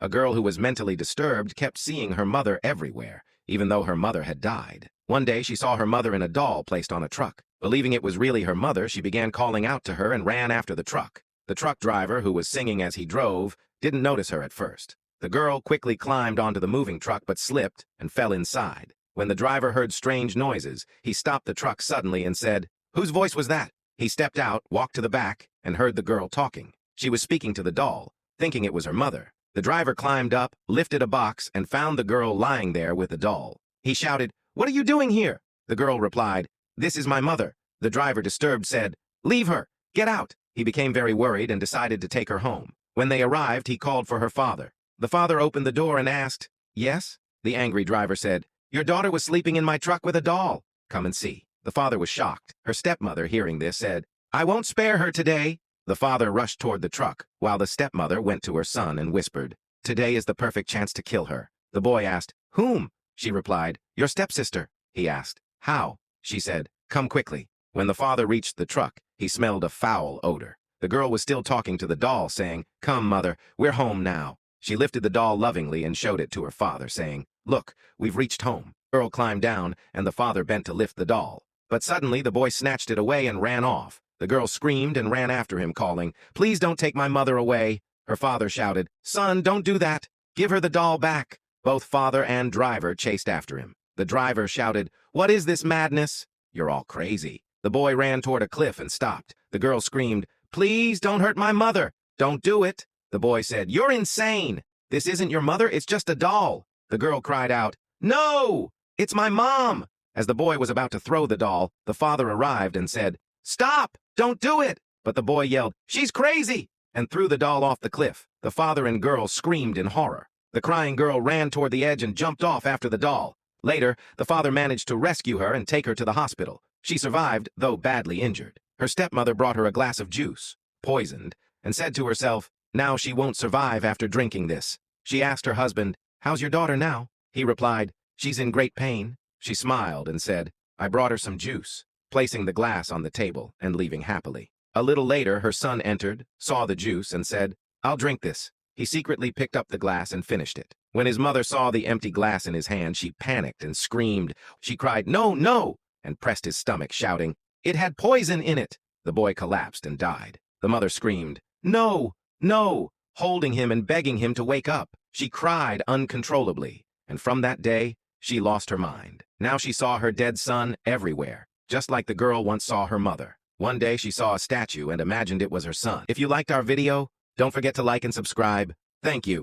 A girl who was mentally disturbed kept seeing her mother everywhere, even though her mother had died. One day she saw her mother in a doll placed on a truck. Believing it was really her mother, she began calling out to her and ran after the truck. The truck driver, who was singing as he drove, didn't notice her at first. The girl quickly climbed onto the moving truck but slipped and fell inside. When the driver heard strange noises, he stopped the truck suddenly and said, "Whose voice was that?" He stepped out, walked to the back, and heard the girl talking. She was speaking to the doll, thinking it was her mother. The driver climbed up, lifted a box, and found the girl lying there with the doll. He shouted, "What are you doing here?" The girl replied, "This is my mother." The driver, disturbed, said, "Leave her! Get out!" He became very worried and decided to take her home. When they arrived, he called for her father. The father opened the door and asked, "Yes?" The angry driver said, "Your daughter was sleeping in my truck with a doll. Come and see." The father was shocked. Her stepmother, hearing this, said, "I won't spare her today." The father rushed toward the truck, while the stepmother went to her son and whispered, "Today is the perfect chance to kill her." The boy asked, "Whom?" She replied, "Your stepsister." He asked, "How?" She said, "Come quickly." When the father reached the truck, he smelled a foul odor. The girl was still talking to the doll, saying, "Come, mother, we're home now." She lifted the doll lovingly and showed it to her father, saying, "Look, we've reached home." The girl climbed down, and the father bent to lift the doll. But suddenly the boy snatched it away and ran off. The girl screamed and ran after him, calling, "Please don't take my mother away." Her father shouted, "Son, don't do that. Give her the doll back." Both father and driver chased after him. The driver shouted, "What is this madness? You're all crazy." The boy ran toward a cliff and stopped. The girl screamed, "Please don't hurt my mother. Don't do it." The boy said, "You're insane. This isn't your mother, it's just a doll." The girl cried out, "No, it's my mom." As the boy was about to throw the doll, the father arrived and said, "Stop, don't do it." But the boy yelled, "She's crazy," and threw the doll off the cliff. The father and girl screamed in horror. The crying girl ran toward the edge and jumped off after the doll. Later, the father managed to rescue her and take her to the hospital. She survived, though badly injured. Her stepmother brought her a glass of juice, poisoned, and said to herself, "Now she won't survive after drinking this." She asked her husband, "How's your daughter now?" He replied, "She's in great pain." She smiled and said, "I brought her some juice," placing the glass on the table and leaving happily. A little later, her son entered, saw the juice, and said, "I'll drink this." He secretly picked up the glass and finished it. When his mother saw the empty glass in his hand, she panicked and screamed. She cried, "No, no!" and pressed his stomach, shouting, "It had poison in it." The boy collapsed and died. The mother screamed, "No, no!" holding him and begging him to wake up. She cried uncontrollably, and from that day, she lost her mind. Now she saw her dead son everywhere, just like the girl once saw her mother. One day she saw a statue and imagined it was her son. If you liked our video, don't forget to like and subscribe. Thank you.